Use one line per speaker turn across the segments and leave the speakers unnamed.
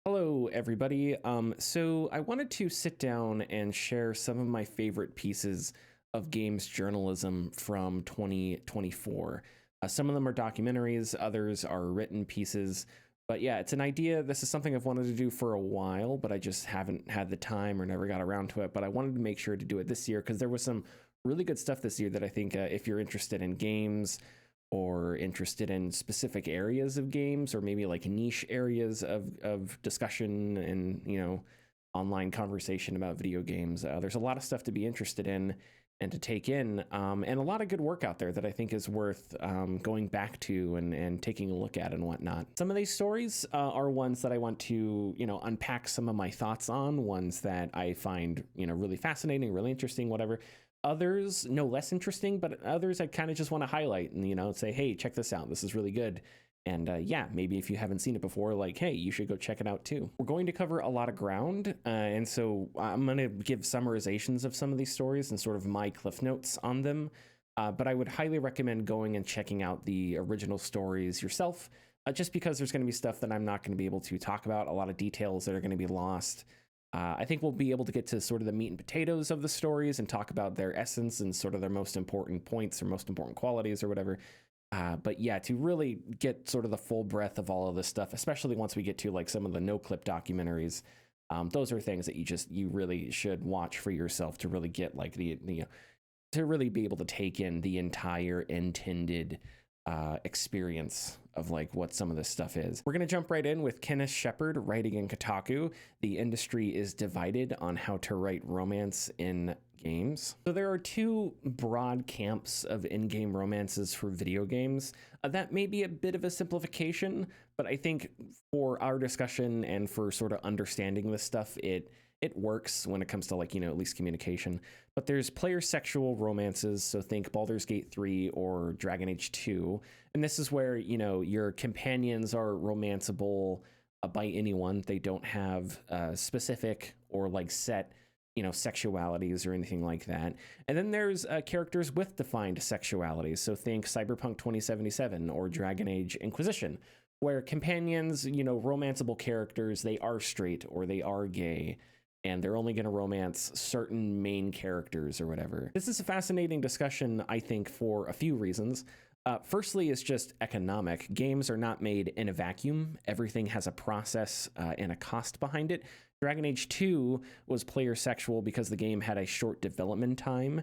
Hello, everybody. So I wanted to sit down and share some of my favorite pieces of games journalism from 2024. Some of them are documentaries, others are written pieces. But yeah, it's an idea. This is something I've wanted to do for a while, but I just haven't had the time or never got around to it. But I wanted to make sure to do it this year because there was some really good stuff this year that I think if you're interested in games, or interested in specific areas of games or maybe like niche areas of discussion and online conversation about video games, there's a lot of stuff to be interested in and to take in, and a lot of good work out there that I think is worth going back to and taking a look at and whatnot. Some of these stories are ones that I want to unpack some of my thoughts on, ones that I find really fascinating, really interesting, whatever. Others, no less interesting, but others I kind of just want to highlight and, say, hey, check this out. This is really good. And yeah, maybe if you haven't seen it before, like, hey, you should go check it out too. We're going to cover a lot of ground. And so I'm going to give summarizations of some of these stories and sort of my cliff notes on them. But I would highly recommend going and checking out the original stories yourself, just because there's going to be stuff that I'm not going to be able to talk about, a lot of details that are going to be lost. I think we'll be able to get to sort of the meat and potatoes of the stories and talk about their essence and sort of their most important points or most important qualities or whatever. But yeah, to really get sort of the full breadth of all of this stuff, especially once we get to like some of the Noclip documentaries, those are things that you really should watch for yourself to really get like to really be able to take in the entire intended experience of like what some of this stuff is. We're going to jump right in with Kenneth Shepard writing in Kotaku. The industry is divided on how to write romance in games. So there are two broad camps of in-game romances for video games. That may be a bit of a simplification, but I think for our discussion and for sort of understanding this stuff, it works when it comes to like, at least communication. But there's player sexual romances, so think Baldur's Gate 3 or Dragon Age 2. And this is where, your companions are romanceable by anyone. They don't have specific or like set, sexualities or anything like that. And then there's characters with defined sexualities. So think Cyberpunk 2077 or Dragon Age Inquisition, where companions, romanceable characters, they are straight or they are gay, and they're only going to romance certain main characters or whatever. This is a fascinating discussion, I think, for a few reasons. Firstly, it's just economic. Games are not made in a vacuum. Everything has a process and a cost behind it. Dragon Age 2 was player sexual because the game had a short development time.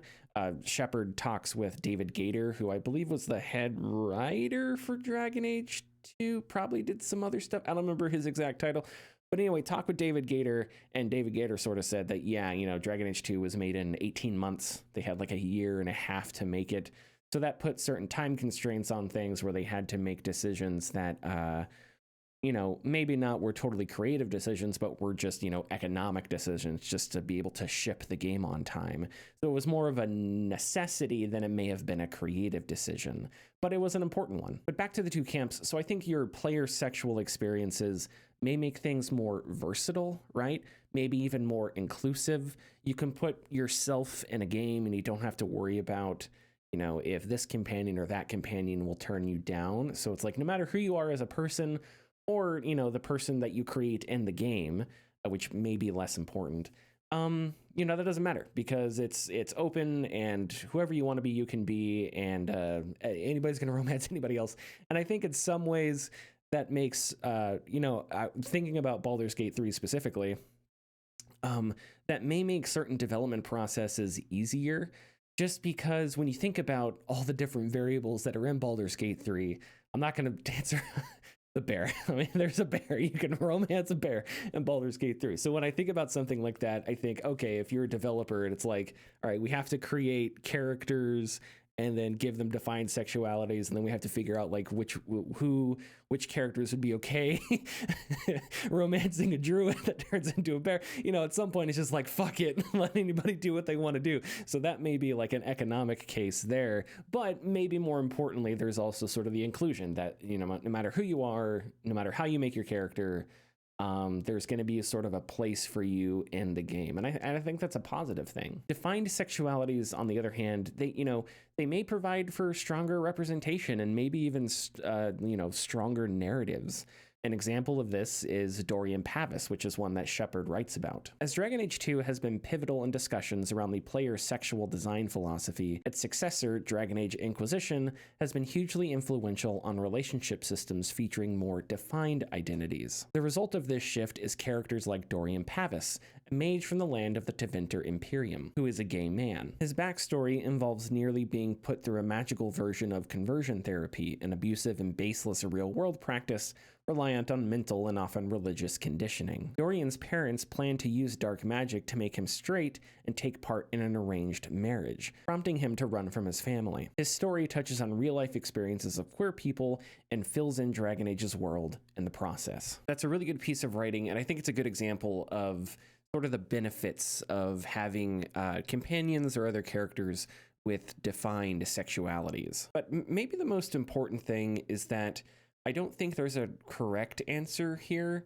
Shepard talks with David Gator, who I believe was the head writer for Dragon Age 2, probably did some other stuff. I don't remember his exact title. But anyway, talk with David Gator, and David Gator sort of said that, yeah, Dragon Age 2 was made in 18 months. They had like a year and a half to make it. So that put certain time constraints on things where they had to make decisions that, maybe not were totally creative decisions, but were just, economic decisions just to be able to ship the game on time. So it was more of a necessity than it may have been a creative decision, but it was an important one. But back to the two camps. So I think your player sexual experiences may make things more versatile, right? Maybe even more inclusive. You can put yourself in a game and you don't have to worry about, if this companion or that companion will turn you down. So it's like, no matter who you are as a person or, the person that you create in the game, which may be less important, that doesn't matter because it's open and whoever you want to be, you can be, and anybody's going to romance anybody else. And I think in some ways that makes, thinking about Baldur's Gate 3 specifically, that may make certain development processes easier. Just because when you think about all the different variables that are in Baldur's Gate 3, I'm not going to answer the bear. I mean, there's a bear. You can romance a bear in Baldur's Gate 3. So when I think about something like that, I think, okay, if you're a developer and it's like, all right, we have to create characters and then give them defined sexualities, and then we have to figure out like which characters would be okay romancing a druid that turns into a bear. At some point it's just like, fuck it, let anybody do what they want to do. So that may be like an economic case there, but maybe more importantly, there's also sort of the inclusion that, no matter who you are, no matter how you make your character, there's going to be a sort of a place for you in the game. And I think that's a positive thing. Defined sexualities, on the other hand, they may provide for stronger representation and maybe even, stronger narratives. An example of this is Dorian Pavis, which is one that Shepard writes about. As Dragon Age 2 has been pivotal in discussions around the player's sexual design philosophy, its successor, Dragon Age Inquisition, has been hugely influential on relationship systems featuring more defined identities. The result of this shift is characters like Dorian Pavis, a mage from the land of the Tevinter Imperium, who is a gay man. His backstory involves nearly being put through a magical version of conversion therapy, an abusive and baseless real-world practice reliant on mental and often religious conditioning. Dorian's parents plan to use dark magic to make him straight and take part in an arranged marriage, prompting him to run from his family. His story touches on real-life experiences of queer people and fills in Dragon Age's world in the process. That's a really good piece of writing, and I think it's a good example of sort of the benefits of having companions or other characters with defined sexualities. But maybe the most important thing is that I don't think there's a correct answer here.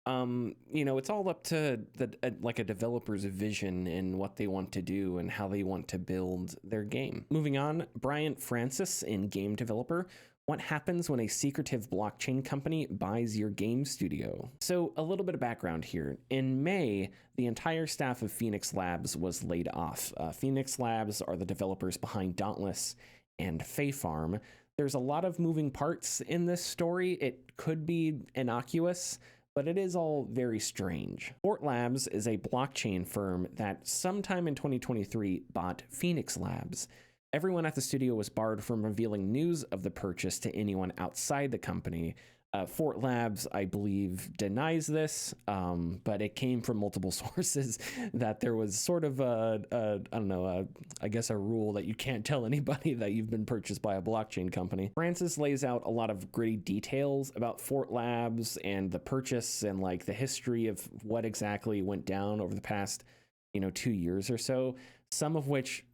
It's all up to a developer's vision and what they want to do and how they want to build their game. Moving on, Bryant Franics in Game Developer. What happens when a secretive blockchain company buys your game studio? So a little bit of background here. In May, the entire staff of Phoenix Labs was laid off. Phoenix Labs are the developers behind Dauntless and Fae Farm. There's a lot of moving parts in this story. It could be innocuous, but it is all very strange. Fort Labs is a blockchain firm that sometime in 2023 bought Phoenix Labs. Everyone at the studio was barred from revealing news of the purchase to anyone outside the company. Fort Labs, I believe, denies this, but it came from multiple sources that there was sort of a rule that you can't tell anybody that you've been purchased by a blockchain company. Francis lays out a lot of gritty details about Fort Labs and the purchase and like the history of what exactly went down over the past, 2 years or so. Some of which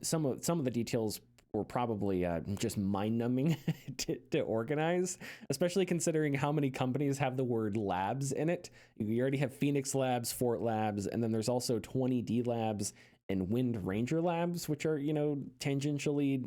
some of the details were probably just mind-numbing to organize, especially considering how many companies have the word labs in it. You already have Phoenix Labs, Fort Labs, and then there's also 20D Labs and Wind Ranger Labs, which are, tangentially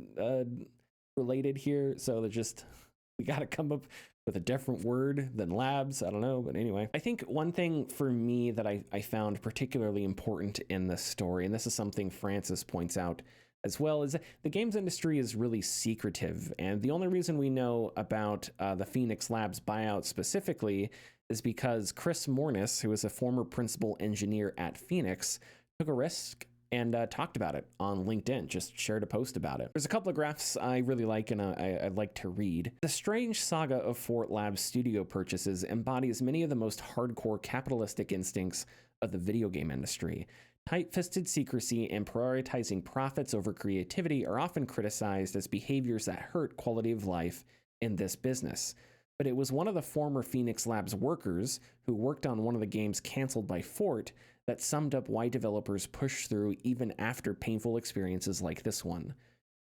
related here. So we got to come up with a different word than labs. I don't know, but anyway. I think one thing for me that I found particularly important in this story, and this is something Francis points out as well, is the games industry is really secretive. And the only reason we know about the Phoenix Labs buyout specifically is because Chris Mornis, who is a former principal engineer at Phoenix, took a risk and talked about it on LinkedIn, just shared a post about it. There's a couple of graphs I really like and I'd like to read. The strange saga of Fort Labs studio purchases embodies many of the most hardcore capitalistic instincts of the video game industry. Tight-fisted secrecy and prioritizing profits over creativity are often criticized as behaviors that hurt quality of life in this business. But it was one of the former Phoenix Labs workers who worked on one of the games canceled by Fort that summed up why developers push through even after painful experiences like this one.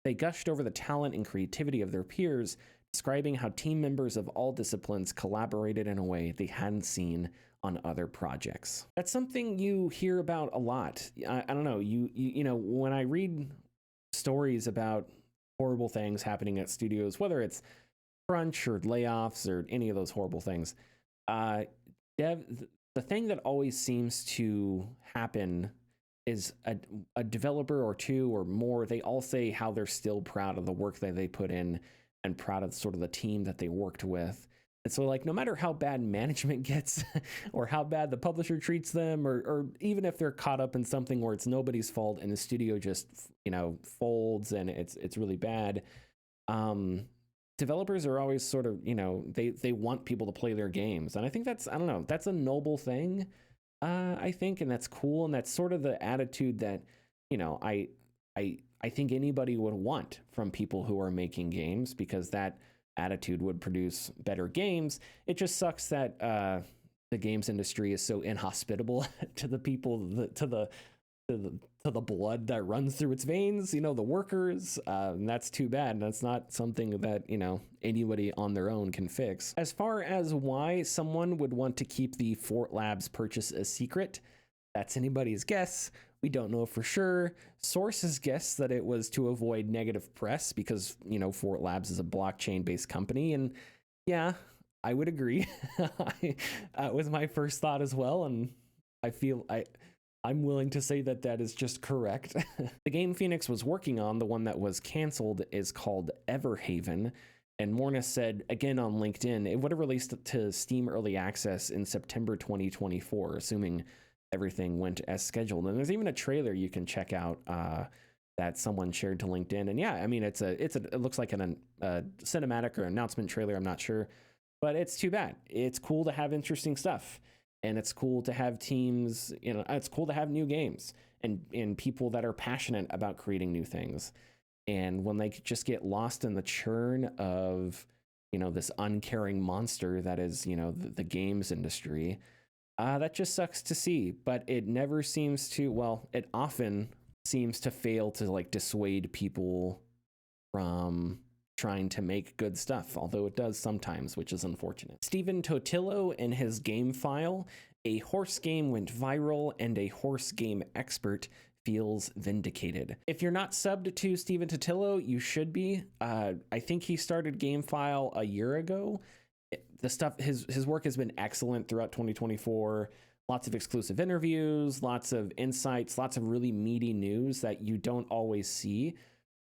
They gushed over the talent and creativity of their peers, describing how team members of all disciplines collaborated in a way they hadn't seen on other projects. That's something you hear about a lot. I don't know, when I read stories about horrible things happening at studios, whether it's crunch or layoffs or any of those horrible things, the thing that always seems to happen is a developer or two or more, they all say how they're still proud of the work that they put in and proud of sort of the team that they worked with. And so, like, no matter how bad management gets or how bad the publisher treats them, or even if they're caught up in something where it's nobody's fault and the studio just, folds and it's really bad, developers are always sort of, they want people to play their games. And I think that's a noble thing, I think, and that's cool. And that's sort of the attitude that, I think anybody would want from people who are making games, because that attitude would produce better games. It just sucks that the games industry is so inhospitable to the people, to the blood that runs through its veins, the workers. And that's too bad. That's not something that, anybody on their own can fix. As far as why someone would want to keep the Fort Labs purchase a secret, that's anybody's guess. We don't know for sure. Sources guess that it was to avoid negative press because, Fort Labs is a blockchain-based company. And yeah, I would agree. That was my first thought as well, and I feel I'm willing to say that that is just correct. The game Phoenix was working on, the one that was canceled, is called Everhaven. And Morna said, again on LinkedIn, it would have released to Steam Early Access in September 2024, assuming everything went as scheduled. And there's even a trailer you can check out that someone shared to LinkedIn. And yeah, I mean, it looks like a cinematic or announcement trailer. I'm not sure, but it's too bad. It's cool to have interesting stuff, and it's cool to have teams. You know, it's cool to have new games and people that are passionate about creating new things. And when they just get lost in the churn of, you know, this uncaring monster that is, you know, the games industry, that just sucks to see. But it never seems to, well, it often seems to fail to like dissuade people from trying to make good stuff, although it does sometimes, which is unfortunate. Stephen Totilo in his GameFile, a horse game went viral and a horse game expert feels vindicated. If you're not subbed to Stephen Totilo, you should be. I think he started GameFile a year ago. The stuff, his work has been excellent throughout 2024. Lots of exclusive interviews, lots of insights, lots of really meaty news that you don't always see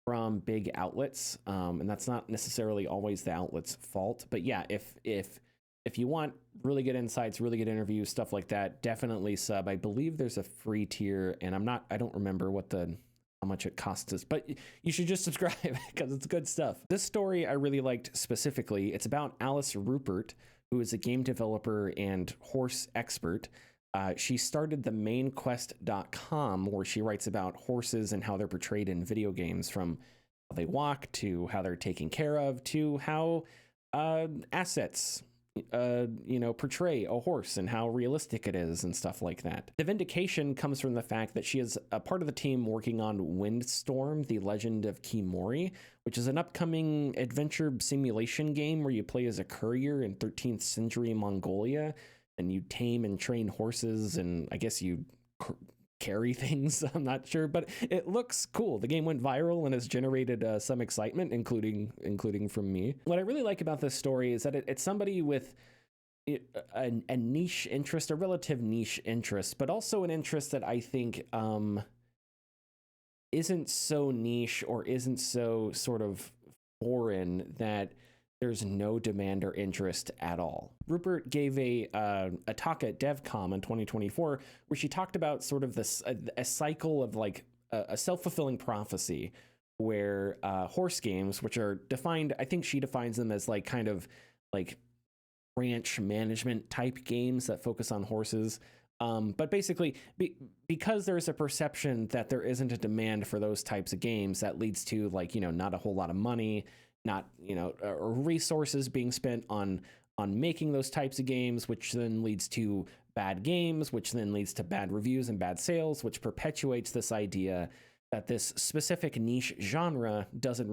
from big outlets. And that's not necessarily always the outlet's fault. But yeah, if you want really good insights, really good interviews, stuff like that, definitely sub. I believe there's a free tier, and I don't remember how much it costs us, but you should just subscribe because it's good stuff. This story I really liked specifically. It's about Alice Rupert, who is a game developer and horse expert. She started the mainquest.com, where she writes about horses and how they're portrayed in video games, from how they walk to how they're taken care of to how assets portray a horse and how realistic it is and stuff like that. The vindication comes from the fact that she is a part of the team working on Windstorm, The Legend of Kimori, which is an upcoming adventure simulation game where you play as a courier in 13th century Mongolia, and you tame and train horses, and I guess you carry things. I'm not sure, but it looks cool. The game went viral and has generated some excitement, including from me. What I really like about this story is that it's somebody with a niche interest, a relative niche interest, but also an interest that I think isn't so niche or isn't so sort of foreign that there's no demand or interest at all. Rupert gave a talk at DevCom in 2024 where she talked about sort of this a cycle of like a self-fulfilling prophecy, where horse games, which are defined, I think she defines them as like kind of like ranch management type games that focus on horses. But basically, because there's a perception that there isn't a demand for those types of games, that leads to like, you know, not a whole lot of money, not, you know, or resources being spent on making those types of games, which then leads to bad games, which then leads to bad reviews and bad sales, which perpetuates this idea that this specific niche genre doesn't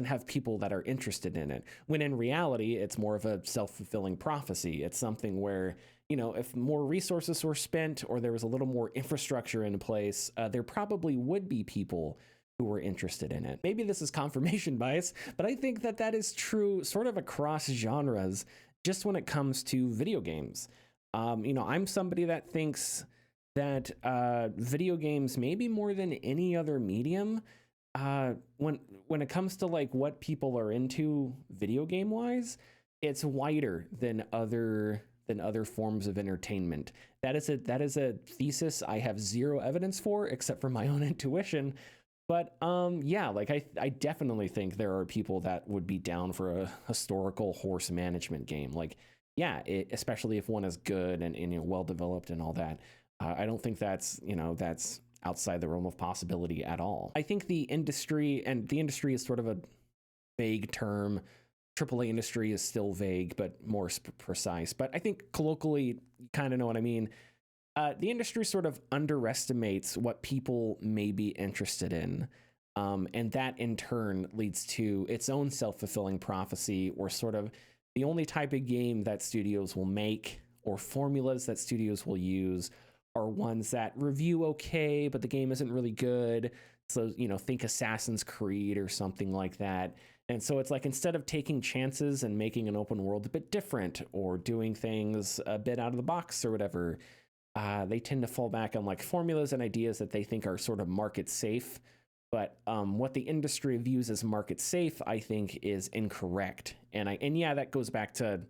have people that are interested in it, when in reality it's more of a self-fulfilling prophecy. It's something where, you know, if more resources were spent or there was a little more infrastructure in place, there probably would be people who were interested in it. Maybe this is confirmation bias, but I think that that is true sort of across genres, just when it comes to video games. You know, I'm somebody that thinks that video games, maybe more than any other medium, when it comes to like what people are into video game wise, it's wider than other forms of entertainment. That is a thesis I have zero evidence for, except for my own intuition. But yeah, like I definitely think there are people that would be down for a historical horse management game. Like, yeah, especially if one is good and you know, well developed and all that. I don't think that's outside the realm of possibility at all. I think the industry is sort of a vague term. AAA industry is still vague, but more precise. But I think colloquially, you kind of know what I mean. The industry sort of underestimates what people may be interested in. And that in turn leads to its own self-fulfilling prophecy, or sort of the only type of game that studios will make or formulas that studios will use are ones that review okay, but the game isn't really good. So, you know, think Assassin's Creed or something like that. And so it's like, instead of taking chances and making an open world a bit different or doing things a bit out of the box or whatever, they tend to fall back on like formulas and ideas that they think are sort of market safe. But what the industry views as market safe, I think, is incorrect. And yeah, that goes back to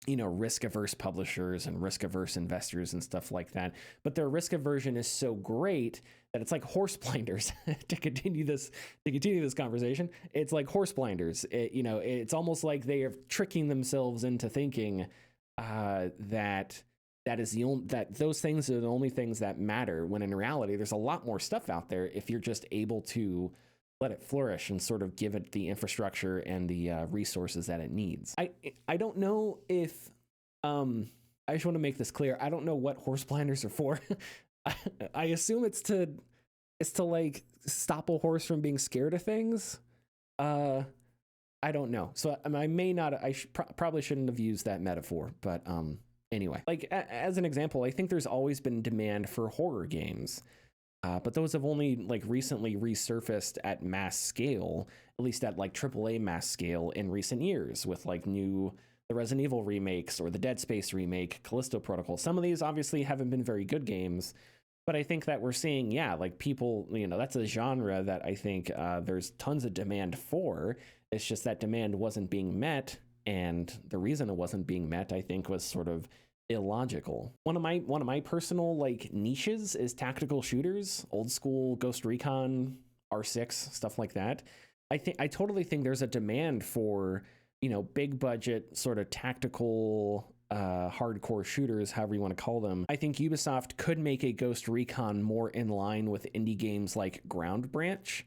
risk averse publishers and risk averse investors and stuff like that. But their risk aversion is so great that it's like horse blinders. to continue this conversation, it's like horse blinders. It's almost like they are tricking themselves into thinking that those things are the only things that matter, when in reality there's a lot more stuff out there if you're just able to let it flourish and sort of give it the infrastructure and the resources that it needs. I don't know if I just want to make this clear. I don't know what horse blinders are for. I assume it's to like stop a horse from being scared of things. I don't know. So I may not. I probably shouldn't have used that metaphor. But anyway, like as an example, I think there's always been demand for horror games. But those have only like recently resurfaced at mass scale, at least at like AAA mass scale in recent years, with like the Resident Evil remakes or the Dead Space remake, Callisto Protocol. Some of these obviously haven't been very good games, but I think that we're seeing, like people, that's a genre that I think there's tons of demand for. It's just that demand wasn't being met, and the reason it wasn't being met, I think, was sort of illogical. One of my personal like niches is tactical shooters, old school Ghost Recon, R6, stuff like that. I totally think there's a demand for, big budget sort of tactical hardcore shooters, however you want to call them. I think Ubisoft could make a Ghost Recon more in line with indie games like Ground Branch.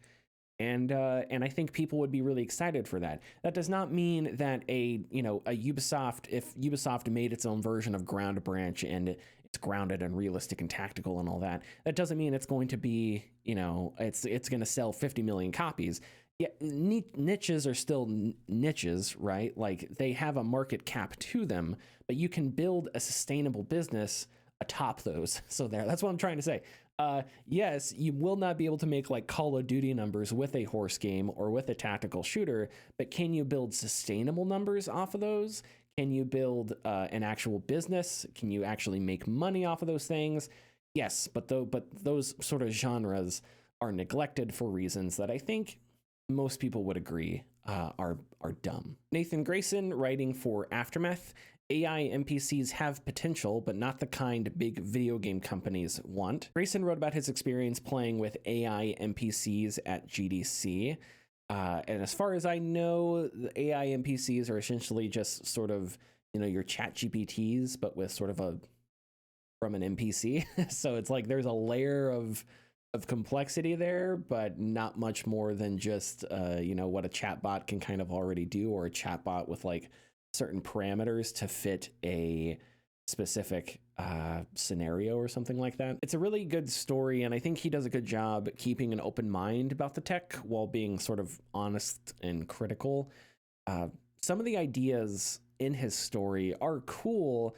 And I think people would be really excited for that. That does not mean that a Ubisoft, if Ubisoft made its own version of Ground Branch and it's grounded and realistic and tactical and all that, that doesn't mean it's going to be, it's going to sell 50 million copies. Yeah, niches are still niches, right? Like they have a market cap to them, but you can build a sustainable business atop those. So that's what I'm trying to say. Yes, you will not be able to make like Call of Duty numbers with a horse game or with a tactical shooter, but can you build sustainable numbers off of those? Can you build an actual business? Can you actually make money off of those things? Yes, but those sort of genres are neglected for reasons that I think most people would agree are dumb. Nathan Grayson, writing for Aftermath. AI NPCs have potential, but not the kind big video game companies want. Grayson wrote about his experience playing with AI NPCs at GDC. And as far as I know, the AI NPCs are essentially just sort of, your chat GPTs, but with sort of from an NPC. So it's like there's a layer of complexity there, but not much more than just, what a chatbot can kind of already do, or a chatbot with like certain parameters to fit a specific scenario or something like that. It's a really good story, and I think he does a good job keeping an open mind about the tech while being sort of honest and critical. Some of the ideas in his story are cool,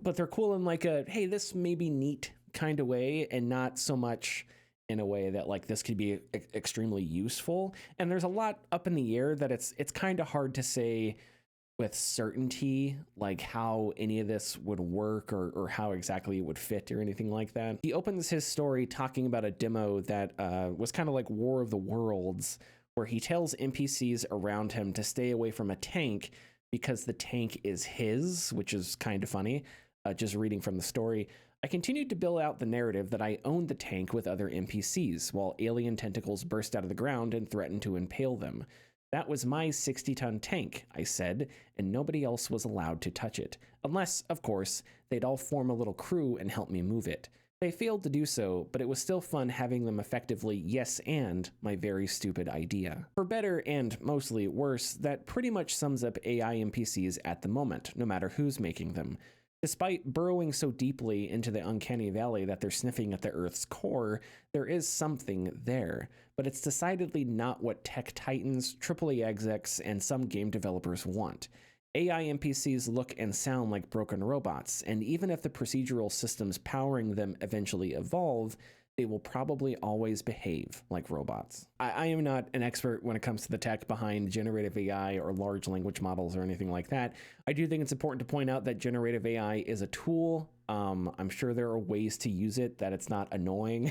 but they're cool in like a, hey, this may be neat kind of way, and not so much in a way that like this could be extremely useful. And there's a lot up in the air that it's kind of hard to say with certainty, like how any of this would work or how exactly it would fit or anything like that. He opens his story talking about a demo that was kind of like War of the Worlds, where he tells NPCs around him to stay away from a tank because the tank is his, which is kind of funny. Just reading from the story, I continued to build out the narrative that I owned the tank with other NPCs while alien tentacles burst out of the ground and threatened to impale them. That was my 60-ton tank, I said, and nobody else was allowed to touch it. Unless, of course, they'd all form a little crew and help me move it. They failed to do so, but it was still fun having them effectively yes and my very stupid idea. For better and mostly worse, that pretty much sums up AI NPCs at the moment, no matter who's making them. Despite burrowing so deeply into the uncanny valley that they're sniffing at the Earth's core, there is something there. But it's decidedly not what tech titans, AAA execs, and some game developers want. AI NPCs look and sound like broken robots, and even if the procedural systems powering them eventually evolve, they will probably always behave like robots. I am not an expert when it comes to the tech behind generative AI or large language models or anything like that. I do think it's important to point out that generative AI is a tool. I'm sure there are ways to use it that it's not annoying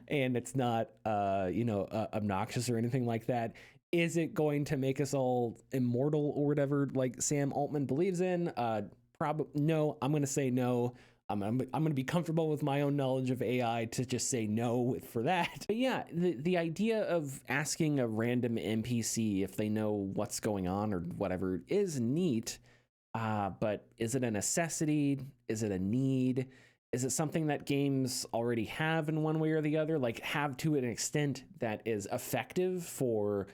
and it's not, obnoxious or anything like that. Is it going to make us all immortal or whatever, like Sam Altman believes in? Probably no. I'm going to say no. I'm going to be comfortable with my own knowledge of AI to just say no for that. But yeah, the idea of asking a random NPC if they know what's going on or whatever is neat. But is it a necessity? Is it a need? Is it something that games already have in one way or the other? Like have to an extent that is effective for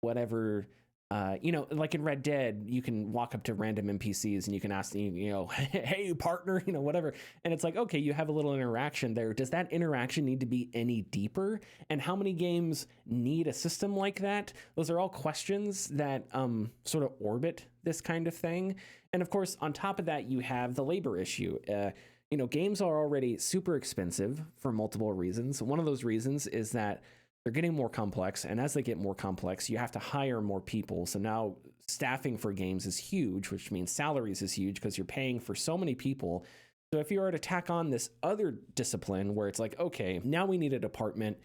whatever. Like in Red Dead, you can walk up to random NPCs and you can ask them, hey, partner, whatever. And it's like, okay, you have a little interaction there. Does that interaction need to be any deeper? And how many games need a system like that? Those are all questions that sort of orbit this kind of thing. And of course, on top of that, you have the labor issue. Games are already super expensive for multiple reasons. One of those reasons is that they're getting more complex, and as they get more complex, you have to hire more people. So now staffing for games is huge, which means salaries is huge because you're paying for so many people. So if you were to tack on this other discipline where it's like, okay, now we need a department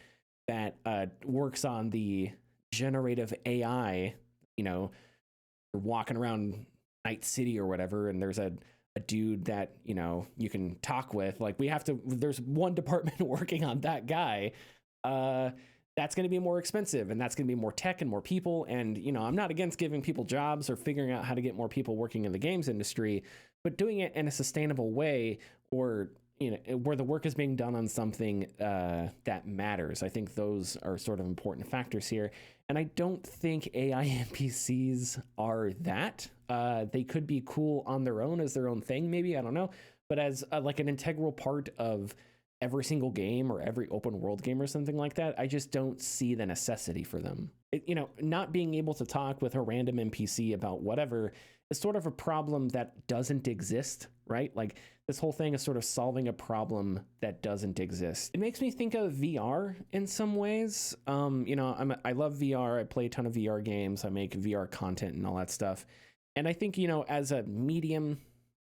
that works on the generative AI, you're walking around Night City or whatever, and there's a dude that, you can talk with, like there's one department working on that guy. That's going to be more expensive, and that's going to be more tech and more people. And, I'm not against giving people jobs or figuring out how to get more people working in the games industry, but doing it in a sustainable way or, where the work is being done on something that matters. I think those are sort of important factors here. And I don't think AI NPCs are that. They could be cool on their own as their own thing, maybe, I don't know. But as like an integral part of every single game or every open world game or something like that, I just don't see the necessity for them. Not being able to talk with a random NPC about whatever is sort of a problem that doesn't exist, right? Like this whole thing is sort of solving a problem that doesn't exist. It makes me think of VR in some ways. I love VR. I play a ton of VR games. I make VR content and all that stuff. And I think, as a medium,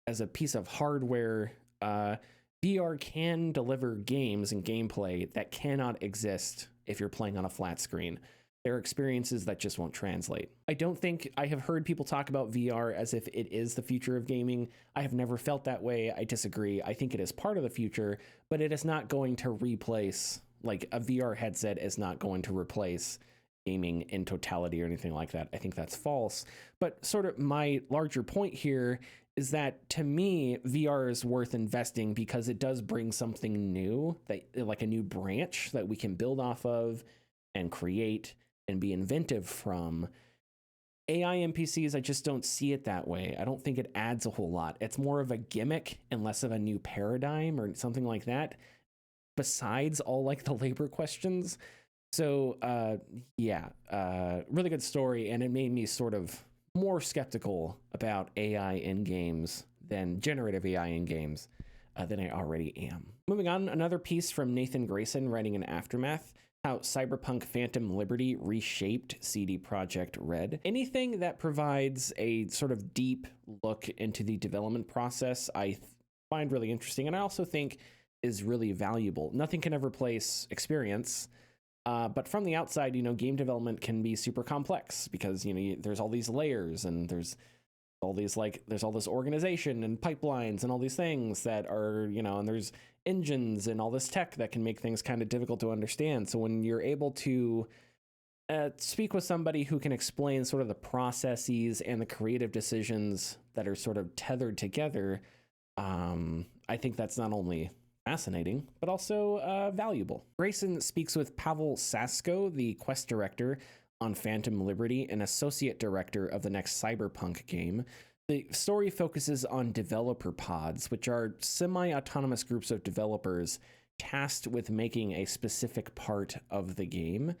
as a piece of hardware, VR can deliver games and gameplay that cannot exist if you're playing on a flat screen. There are experiences that just won't translate. I don't think I have heard people talk about VR as if it is the future of gaming. I have never felt that way. I disagree. I think it is part of the future, but it is not going to replace, like a VR headset is not going to replace gaming in totality or anything like that. I think that's false. But sort of my larger point here is that to me, VR is worth investing because it does bring something new, that like a new branch that we can build off of and create and be inventive from. AI NPCs, I just don't see it that way. I don't think it adds a whole lot. It's more of a gimmick and less of a new paradigm or something like that, besides all like the labor questions. So really good story, and it made me sort of more skeptical about AI in games than generative AI in games than I already am. Moving on, another piece from Nathan Grayson writing in Aftermath, how Cyberpunk Phantom Liberty reshaped CD Projekt Red. Anything that provides a sort of deep look into the development process, I find really interesting, and I also think is really valuable. Nothing can ever replace experience. But from the outside, game development can be super complex because, there's all these layers and there's all this organization and pipelines and all these things that are, and there's engines and all this tech that can make things kind of difficult to understand. So when you're able to speak with somebody who can explain sort of the processes and the creative decisions that are sort of tethered together, I think that's not only fascinating, but also valuable. Grayson speaks with Pavel Sasko, the quest director on Phantom Liberty and associate director of the next Cyberpunk game. The story focuses on developer pods, which are semi-autonomous groups of developers tasked with making a specific part of the game.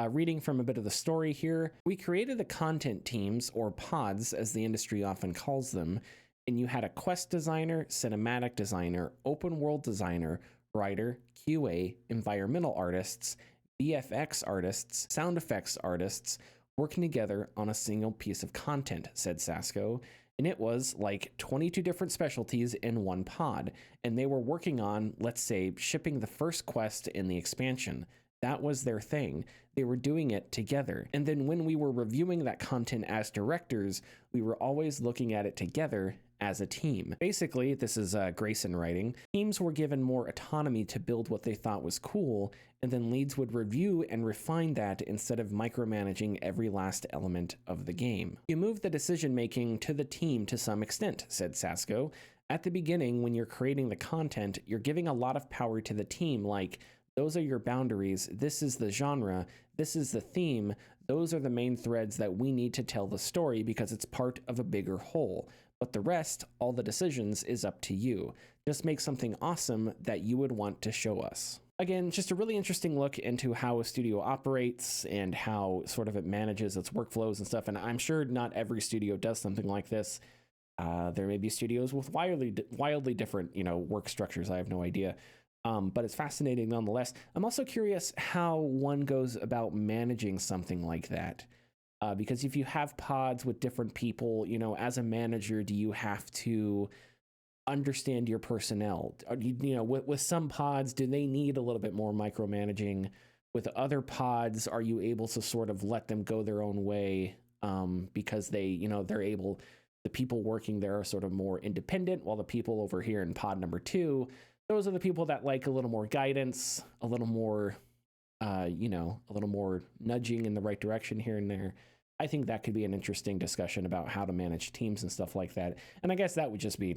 Reading from a bit of the story here, we created the content teams, or pods as the industry often calls them, and you had a quest designer, cinematic designer, open world designer, writer, QA, environmental artists, VFX artists, sound effects artists working together on a single piece of content, said Sasko. And it was like 22 different specialties in one pod. And they were working on, let's say, shipping the first quest in the expansion. That was their thing. They were doing it together. And then when we were reviewing that content as directors, we were always looking at it together as a team. Basically, this is Grayson writing, teams were given more autonomy to build what they thought was cool, and then leads would review and refine that instead of micromanaging every last element of the game. You move the decision-making to the team to some extent, said Sasko. At the beginning, when you're creating the content, you're giving a lot of power to the team, like, those are your boundaries, this is the genre, this is the theme, those are the main threads that we need to tell the story because it's part of a bigger whole. But the rest, all the decisions, is up to you. Just make something awesome that you would want to show us. Again, just a really interesting look into how a studio operates and how sort of it manages its workflows and stuff. And I'm sure not every studio does something like this. There may be studios with wildly different, work structures. I have no idea. But it's fascinating nonetheless. I'm also curious how one goes about managing something like that. Because if you have pods with different people, as a manager, do you have to understand your personnel? With some pods, do they need a little bit more micromanaging? With other pods, are you able to sort of let them go their own way because they're able, the people working there are sort of more independent, while the people over here in pod number 2, those are the people that like a little more guidance, a little more, a little more nudging in the right direction here and there. I think that could be an interesting discussion about how to manage teams and stuff like that. And I guess that would just be,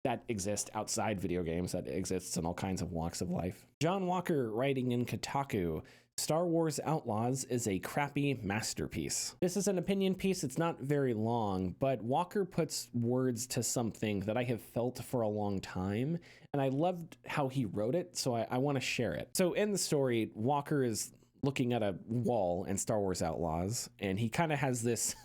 that exists outside video games, that exists in all kinds of walks of life. John Walker writing in Kotaku, Star Wars Outlaws is a crappy masterpiece. This is an opinion piece. It's not very long, but Walker puts words to something that I have felt for a long time, and I loved how he wrote it, so I want to share it. So in the story, Walker is looking at a wall in Star Wars Outlaws, and he kind of has this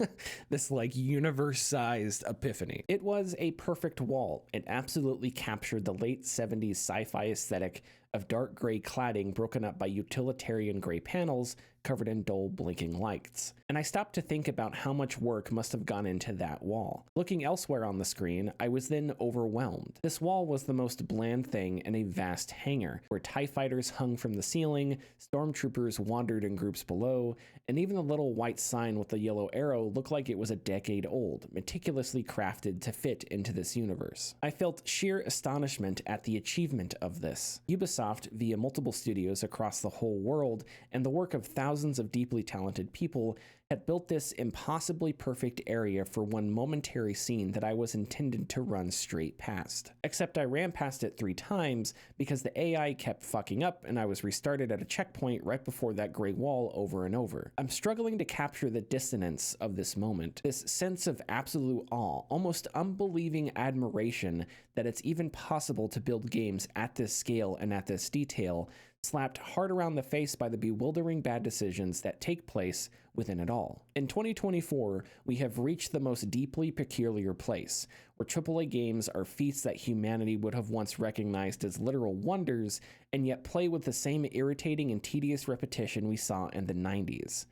this like universe-sized epiphany. It was a perfect wall. It absolutely captured the late 70s sci-fi aesthetic of dark gray cladding broken up by utilitarian gray panels covered in dull blinking lights. And I stopped to think about how much work must have gone into that wall. Looking elsewhere on the screen, I was then overwhelmed. This wall was the most bland thing in a vast hangar, where TIE fighters hung from the ceiling, stormtroopers wandered in groups below, and even the little white sign with the yellow arrow looked like it was a decade old, meticulously crafted to fit into this universe. I felt sheer astonishment at the achievement of this. Ubisoft, via multiple studios across the whole world, and the work of thousands of deeply talented people, had built this impossibly perfect area for one momentary scene that I was intended to run straight past. Except I ran past it 3 times because the AI kept fucking up and I was restarted at a checkpoint right before that gray wall over and over. I'm struggling to capture the dissonance of this moment, this sense of absolute awe, almost unbelieving admiration that it's even possible to build games at this scale and at this detail, slapped hard around the face by the bewildering bad decisions that take place within it all. In 2024, we have reached the most deeply peculiar place, where AAA games are feats that humanity would have once recognized as literal wonders, and yet play with the same irritating and tedious repetition we saw in the 90s.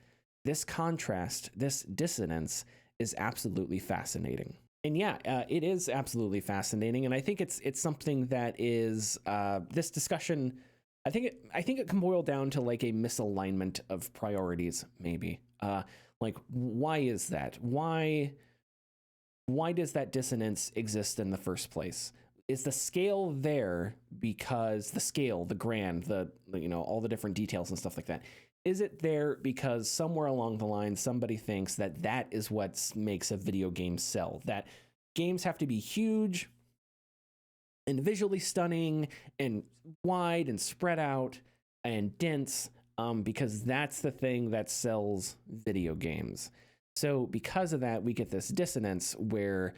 This contrast, this dissonance, is absolutely fascinating. And yeah, it is absolutely fascinating, and I think it's something that is this discussion. I think it can boil down to like a misalignment of priorities, maybe. Like, why is that? Why does that dissonance exist in the first place? Is the scale there because the scale, the grand, all the different details and stuff like that? Is it there because somewhere along the line somebody thinks that that is what makes a video game sell? That games have to be huge and visually stunning and wide and spread out and dense, because that's the thing that sells video games. So because of that, we get this dissonance where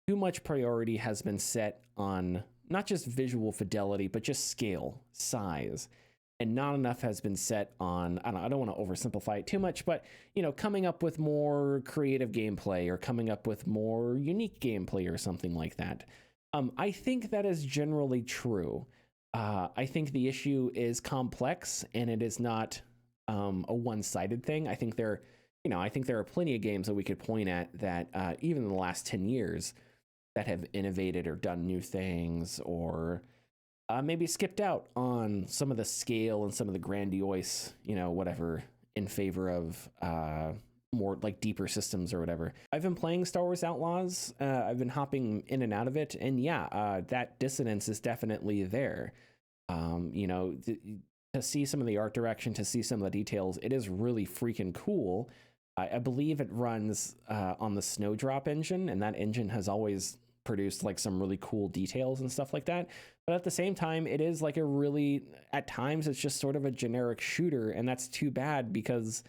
too much priority has been set on not just visual fidelity, but just scale, size. And not enough has been set on, I don't want to oversimplify it too much, but, coming up with more creative gameplay or coming up with more unique gameplay or something like that. I think that is generally true. I think the issue is complex and it is not a one-sided thing. I think I think there are plenty of games that we could point at that even in the last 10 years that have innovated or done new things or maybe skipped out on some of the scale and some of the grandiose, whatever, in favor of more like deeper systems or whatever. I've been playing Star Wars Outlaws. I've been hopping in and out of it. And yeah, that dissonance is definitely there. To see some of the art direction, to see some of the details, it is really freaking cool. I believe it runs on the Snowdrop engine, and that engine has always produced like some really cool details and stuff like that. But at the same time, it is like at times it's just sort of a generic shooter, and that's too bad because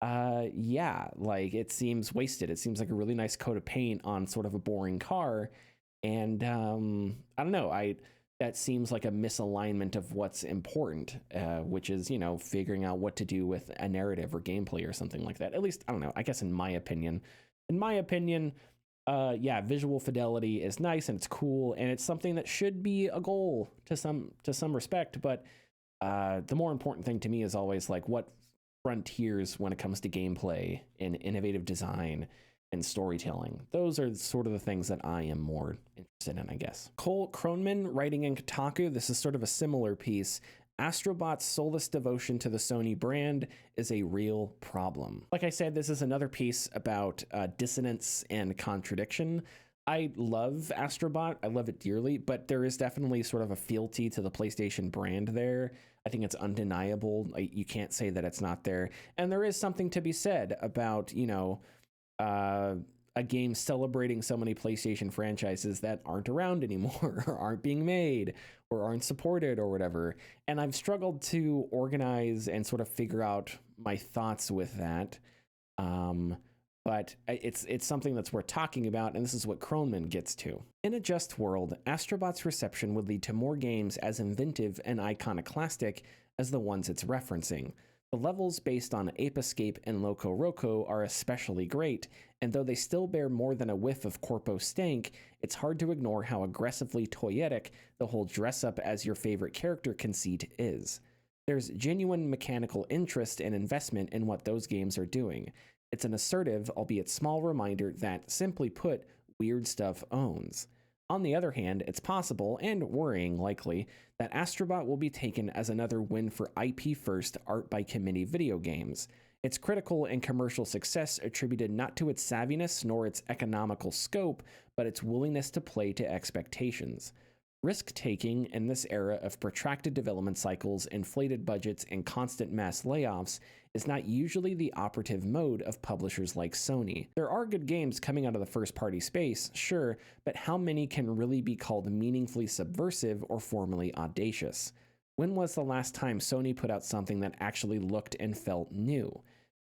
like it seems wasted. It seems like a really nice coat of paint on sort of a boring car. And I don't know, that seems like a misalignment of what's important, which is, figuring out what to do with a narrative or gameplay or something like that. At least, I don't know, I guess in my opinion, visual fidelity is nice and it's cool and it's something that should be a goal to some respect. But the more important thing to me is always like what frontiers when it comes to gameplay and innovative design and storytelling. Those are sort of the things that I am more interested in, I guess. Cole Kronman, writing in Kotaku, this is sort of a similar piece. Astrobot's soulless devotion to the Sony brand is a real problem. Like I said, this is another piece about dissonance and contradiction. I love Astrobot, I love it dearly, but there is definitely sort of a fealty to the PlayStation brand there. I think it's undeniable. You can't say that it's not there. And there is something to be said about, a game celebrating so many PlayStation franchises that aren't around anymore or aren't being made or aren't supported or whatever. And I've struggled to organize and sort of figure out my thoughts with that. But it's something that's worth talking about, and this is what Kronman gets to. In a just world, Astrobot's reception would lead to more games as inventive and iconoclastic as the ones it's referencing. The levels based on Ape Escape and Loco Roco are especially great, and though they still bear more than a whiff of corpo stank, it's hard to ignore how aggressively toyetic the whole dress-up-as-your-favorite character conceit is. There's genuine mechanical interest and investment in what those games are doing. It's an assertive, albeit small reminder that, simply put, weird stuff owns. On the other hand, it's possible, and worrying likely, that Astrobot will be taken as another win for IP-first art-by-committee video games. Its critical and commercial success attributed not to its savviness nor its economical scope, but its willingness to play to expectations. Risk-taking in this era of protracted development cycles, inflated budgets, and constant mass layoffs is not usually the operative mode of publishers like Sony. There are good games coming out of the first-party space, sure, but how many can really be called meaningfully subversive or formally audacious? When was the last time Sony put out something that actually looked and felt new?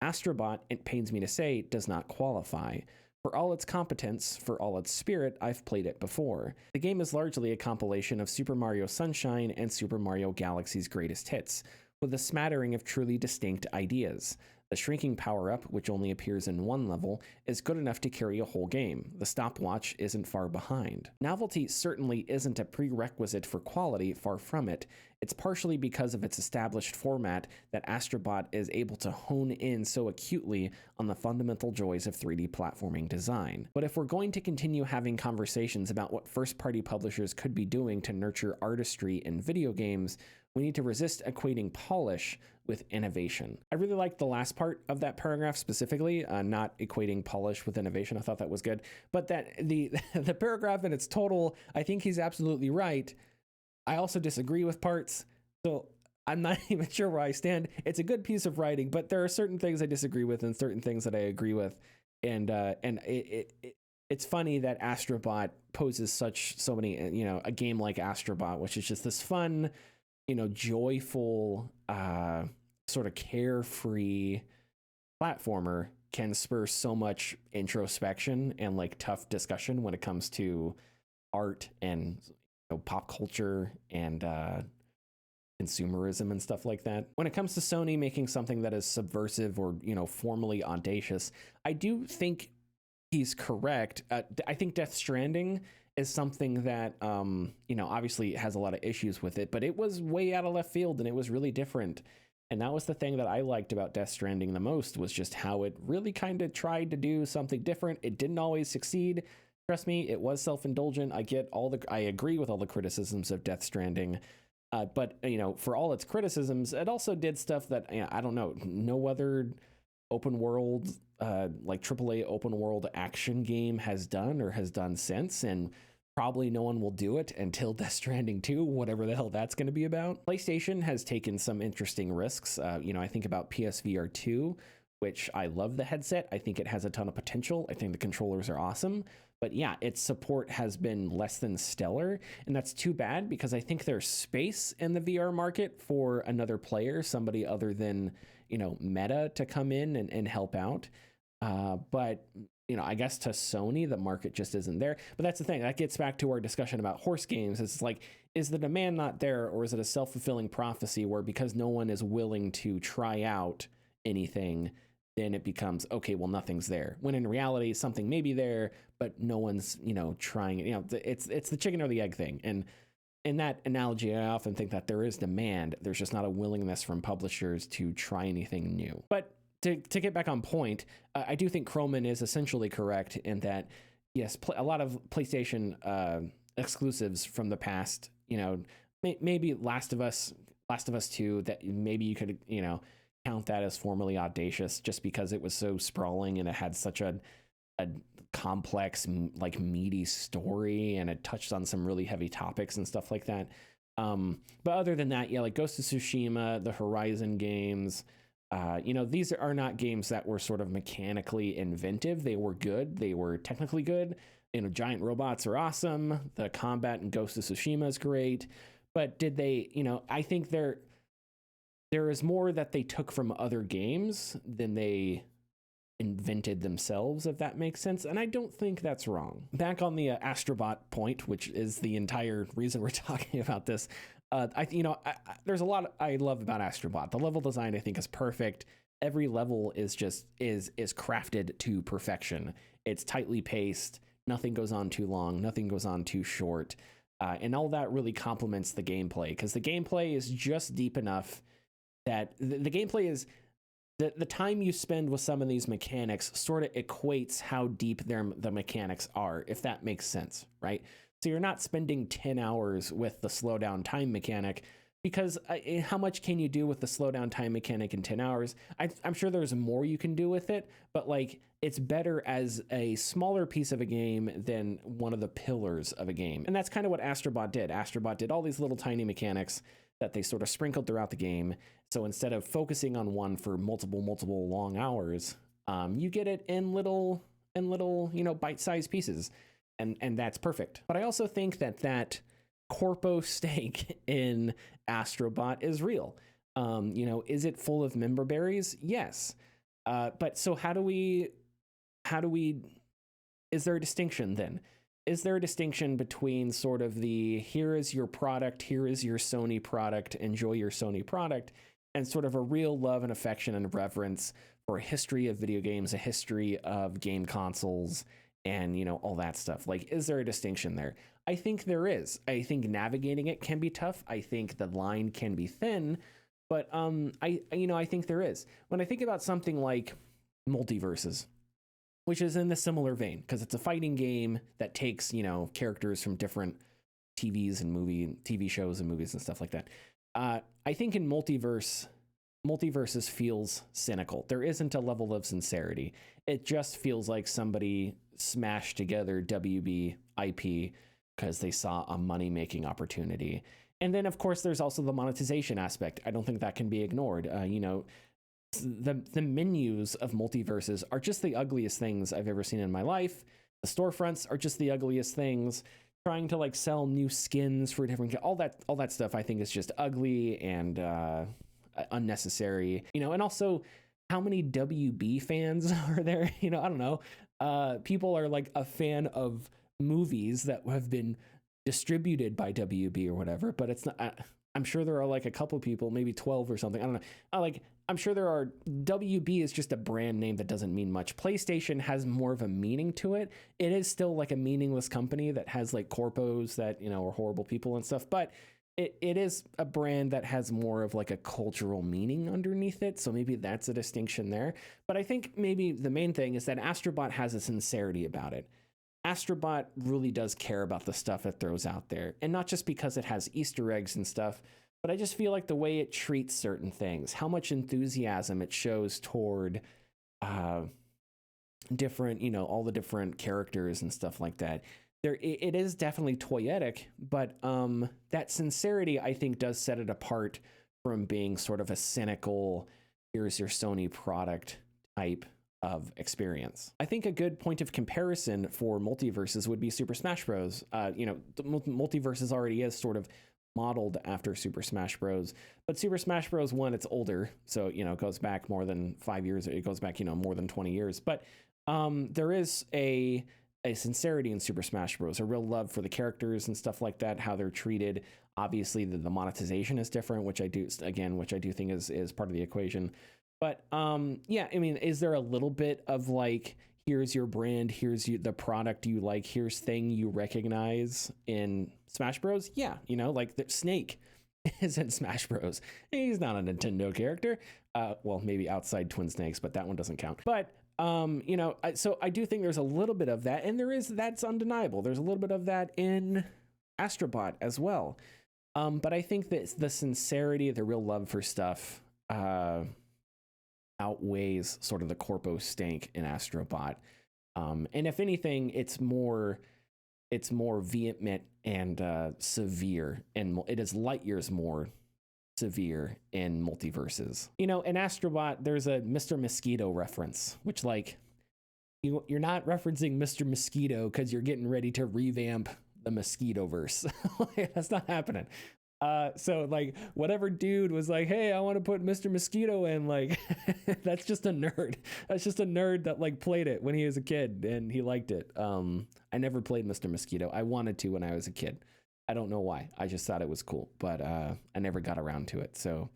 Astrobot, it pains me to say, does not qualify. For all its competence, for all its spirit, I've played it before. The game is largely a compilation of Super Mario Sunshine and Super Mario Galaxy's greatest hits, with a smattering of truly distinct ideas. The shrinking power-up, which only appears in one level, is good enough to carry a whole game. The stopwatch isn't far behind. Novelty certainly isn't a prerequisite for quality, far from it. It's partially because of its established format that Astrobot is able to hone in so acutely on the fundamental joys of 3D platforming design. But if we're going to continue having conversations about what first-party publishers could be doing to nurture artistry in video games, we need to resist equating polish with innovation. I really liked the last part of that paragraph specifically, not equating polish with innovation. I thought that was good. But that the paragraph in its total, I think he's absolutely right. I also disagree with parts, so I'm not even sure where I stand. It's a good piece of writing, but there are certain things I disagree with and certain things that I agree with. And it's funny that Astrobot poses so many, a game like Astrobot, which is just this fun, joyful, sort of carefree platformer, can spur so much introspection and like tough discussion when it comes to art and pop culture and consumerism and stuff like that. When it comes to Sony making something that is subversive or formally audacious, I do think he's correct. I think Death Stranding is something that, you know, obviously has a lot of issues with it, but it was way out of left field and it was really different. And that was the thing that I liked about Death Stranding the most, was just how it really kind of tried to do something different. It didn't always succeed. Trust me, it was self-indulgent. I agree with all the criticisms of Death Stranding. But, you know, for all its criticisms, it also did stuff that, you know, I don't know, no other open world, like AAA open world action game has done or has done since. And probably no one will do it until Death Stranding 2, whatever the hell that's going to be about. PlayStation has taken some interesting risks. You know, I think about PSVR 2, which I love the headset. I think it has a ton of potential. I think the controllers are awesome. But yeah, its support has been less than stellar. And that's too bad, because I think there's space in the VR market for another player, somebody other than, you know, Meta to come in and help out. But, you know, I guess to Sony, the market just isn't there. But that's the thing. That gets back to our discussion about horse games. It's like, is the demand not there, or is it a self-fulfilling prophecy where because no one is willing to try out anything, then it becomes, okay, well, nothing's there. When in reality, something may be there, but no one's, you know, trying it. You know, it's the chicken or the egg thing. And in that analogy, I often think that there is demand. There's just not a willingness from publishers to try anything new. But to get back on point, I do think Kronman is essentially correct in that, yes, a lot of PlayStation exclusives from the past, you know, maybe Last of Us 2, that maybe you could, you know, count that as formerly audacious just because it was so sprawling and it had such a complex, like meaty story, and it touched on some really heavy topics and stuff like that. But other than that, yeah, like Ghost of Tsushima, the Horizon games, you know, these are not games that were sort of mechanically inventive. They were good. They were technically good. You know, giant robots are awesome. The combat in Ghost of Tsushima is great. But did they, you know, I think there is more that they took from other games than they invented themselves, if that makes sense. And I don't think that's wrong. Back on the Astrobot point, which is the entire reason we're talking about this. There's a lot I love about Astrobot. The level design, I think, is perfect. Every level is crafted to perfection. It's tightly paced. Nothing goes on too long. Nothing goes on too short. And all that really complements the gameplay, because the gameplay is just deep enough that the gameplay is the time you spend with some of these mechanics sort of equates how deep the mechanics are, if that makes sense, right? So you're not spending 10 hours with the slow down time mechanic, because how much can you do with the slow down time mechanic in 10 hours? I'm sure there's more you can do with it, but like, it's better as a smaller piece of a game than one of the pillars of a game. And that's kind of what Astrobot did. Astrobot did all these little tiny mechanics that they sort of sprinkled throughout the game. So instead of focusing on one for multiple long hours, you get it in little, you know, bite-sized pieces. And that's perfect. But I also think that corpo stake in Astrobot is real. You know, is it full of member berries? Yes. But so how do we, is there a distinction then? Is there a distinction between sort of the, here is your product, here is your Sony product, enjoy your Sony product, and sort of a real love and affection and reverence for a history of video games, a history of game consoles, and, you know, all that stuff? Like, is there a distinction there? I think there is. I think navigating it can be tough. I think the line can be thin, but I think there is. When I think about something like Multiverses, which is in the similar vein, because it's a fighting game that takes, you know, characters from different TV shows and movies and stuff like that. I think in Multiverses feels cynical. There isn't a level of sincerity. It just feels like somebody smashed together WB IP because they saw a money-making opportunity. And then, of course, there's also the monetization aspect. I don't think that can be ignored. You know, the menus of Multiverses are just the ugliest things I've ever seen in my life. The storefronts are just the ugliest things. Trying to like sell new skins for different, all that stuff, I think is just ugly and unnecessary. You know, and also, how many WB fans are there? You know, I don't know. People are like a fan of movies that have been distributed by WB or whatever, but it's not. I'm sure there are like a couple people, maybe 12 or something. I don't know. I'm sure there are. WB is just a brand name that doesn't mean much. PlayStation has more of a meaning to it. It is still like a meaningless company that has like corpos that, you know, are horrible people and stuff. But it is a brand that has more of like a cultural meaning underneath it. So maybe that's a distinction there. But I think maybe the main thing is that Astrobot has a sincerity about it. Astrobot really does care about the stuff it throws out there. And not just because it has Easter eggs and stuff, but I just feel like the way it treats certain things, how much enthusiasm it shows toward different, you know, all the different characters and stuff like that. It is definitely toyetic, but that sincerity, I think, does set it apart from being sort of a cynical, here's your Sony product type of experience. I think a good point of comparison for multiverses would be Super Smash Bros. You know, the multiverses already is sort of modeled after Super Smash Bros. But Super Smash Bros. 1, it's older, so, you know, it goes back more than 5 years. It goes back, you know, more than 20 years. But there is a sincerity in Super Smash Bros. A real love for the characters and stuff like that, how they're treated. Obviously, the monetization is different, which I do think is part of the equation. But yeah, I mean, is there a little bit of like, here's your brand, here's the product you like, here's thing you recognize in Smash Bros? Yeah, you know, like the Snake is in Smash Bros. He's not a Nintendo character. Well, maybe outside Twin Snakes, but that one doesn't count. But you know, so I do think there's a little bit of that, and that's undeniable. There's a little bit of that in Astrobot as well. But I think that the sincerity, the real love for stuff, outweighs sort of the corpo stank in Astrobot. And if anything, it's more vehement and severe, and it is light years more severe in multiverses. You know, in Astrobot, there's a Mr. Mosquito reference, which, like, you're not referencing Mr. Mosquito because you're getting ready to revamp the Mosquitoverse. That's not happening. So like whatever dude was like, hey, I want to put Mr. Mosquito in, like, that's just a nerd. That's just a nerd that like played it when he was a kid and he liked it. I never played Mr. Mosquito. I wanted to when I was a kid. I don't know why. I just thought it was cool, but I never got around to it. So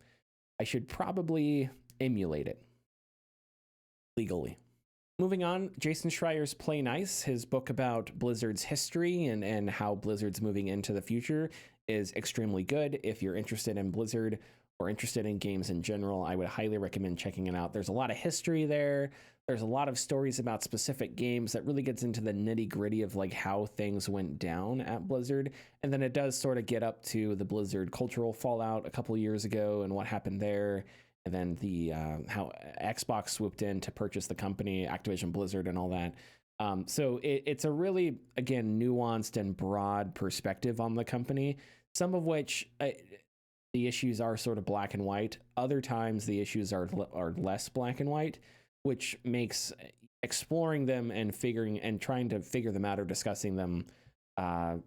I should probably emulate it legally. Moving on, Jason Schreier's Play Nice, his book about Blizzard's history and how Blizzard's moving into the future, is extremely good. If you're interested in Blizzard or interested in games in general, I would highly recommend checking it out. There's a lot of history there. There's a lot of stories about specific games that really gets into the nitty gritty of like how things went down at Blizzard. And then it does sort of get up to the Blizzard cultural fallout a couple of years ago and what happened there. And then the how Xbox swooped in to purchase the company, Activision Blizzard, and all that. So it's a really, again, nuanced and broad perspective on the company, some of which the issues are sort of black and white. Other times the issues are less black and white, which makes exploring them and trying to figure them out or discussing them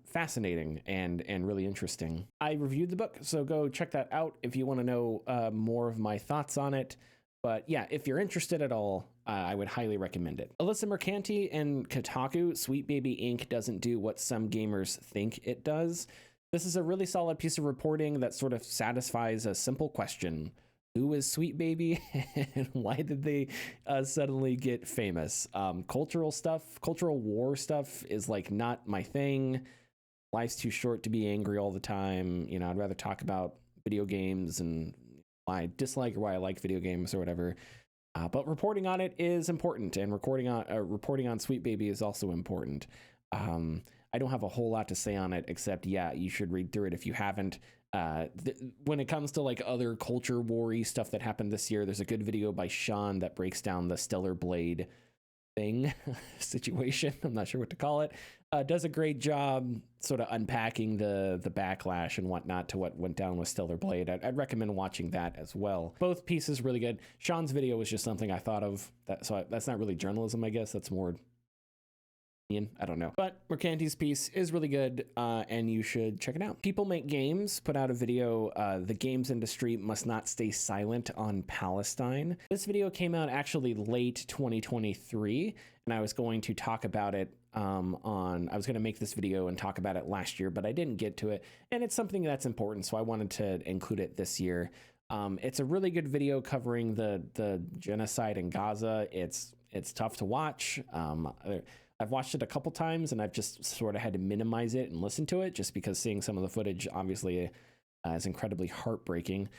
fascinating and really interesting. I reviewed the book, so go check that out if you want to know more of my thoughts on it. But yeah, if you're interested at all, I would highly recommend it. Alyssa Mercante and Kotaku, Sweet Baby Inc. doesn't do what some gamers think it does. This is a really solid piece of reporting that sort of satisfies a simple question. Who is Sweet Baby and why did they suddenly get famous? Cultural war stuff is like not my thing. Life's too short to be angry all the time. You know, I'd rather talk about video games and why I dislike or why I like video games or whatever. But reporting on it is important, and reporting on Sweet Baby is also important. I don't have a whole lot to say on it, except, yeah, you should read through it if you haven't. When it comes to like other culture war-y stuff that happened this year, there's a good video by Shaun that breaks down the Stellar Blade thing situation. I'm not sure what to call it. Does a great job sort of unpacking the backlash and whatnot to what went down with Stellar Blade. I'd recommend watching that as well. Both pieces really good. Shaun's video was just something I thought of. That's not really journalism, I guess. That's more, I don't know. But Mercante's piece is really good, and you should check it out. People Make Games put out a video, The Games Industry Must Not Stay Silent on Palestine. This video came out actually late 2023, and I was going to talk about it I was going to make this video and talk about it last year, but I didn't get to it. And it's something that's important, so I wanted to include it this year. It's a really good video covering the genocide in Gaza. It's tough to watch. I've watched it a couple times, and I've just sort of had to minimize it and listen to it, just because seeing some of the footage obviously is incredibly heartbreaking.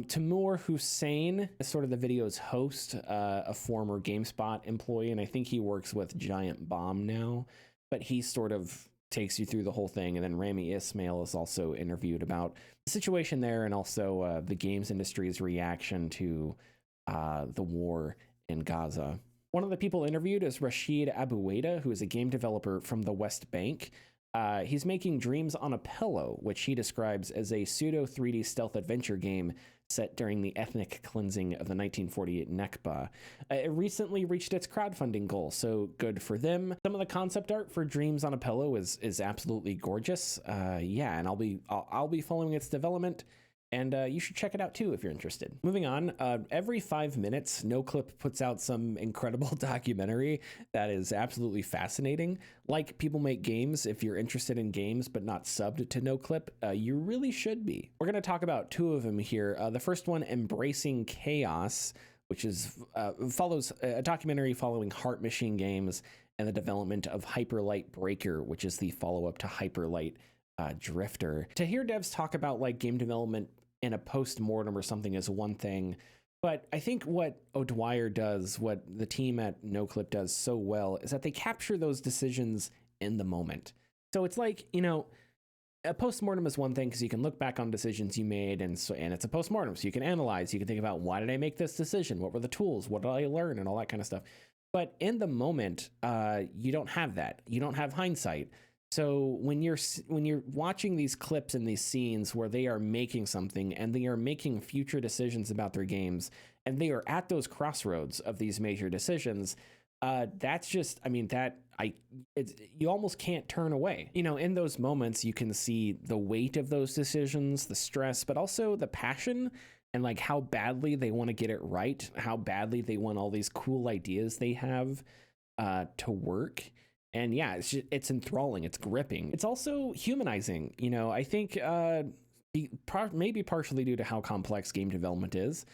Timur Hussein is sort of the video's host, a former GameSpot employee, and I think he works with Giant Bomb now, but he sort of takes you through the whole thing. And then Rami Ismail is also interviewed about the situation there, and also the games industry's reaction to the war in Gaza. One of the people interviewed is Rashid Abuwaida, who is a game developer from the West Bank. He's making Dreams on a Pillow, which he describes as a pseudo 3D stealth adventure game set during the ethnic cleansing of the 1948 Nakba. It recently reached its crowdfunding goal, so good for them. Some of the concept art for Dreams on a Pillow is absolutely gorgeous. Yeah, and I'll be following its development, and you should check it out too if you're interested. Moving on, every 5 minutes, Noclip puts out some incredible documentary that is absolutely fascinating. Like People Make Games, if you're interested in games but not subbed to Noclip, you really should be. We're going to talk about two of them here. The first one, Embracing Chaos, which is follows a documentary following Heart Machine Games and the development of Hyperlight Breaker, which is the follow-up to Hyperlight Drifter. To hear devs talk about like game development in a post-mortem or something is one thing, but I think what O'Dwyer does, what the team at Noclip does so well, is that they capture those decisions in the moment. So it's like, you know, a post-mortem is one thing because you can look back on decisions you made, and it's a post-mortem, so you can analyze, you can think about, why did I make this decision? What were the tools? What did I learn? And all that kind of stuff. But in the moment, you don't have that. You don't have hindsight. So when you're watching these clips and these scenes where they are making something and they are making future decisions about their games, and they are at those crossroads of these major decisions, that's just, I mean, you almost can't turn away. You know, in those moments, you can see the weight of those decisions, the stress, but also the passion and like how badly they want to get it right, how badly they want all these cool ideas they have to work. And yeah, it's enthralling. It's gripping. It's also humanizing. You know, I think maybe partially due to how complex game development is.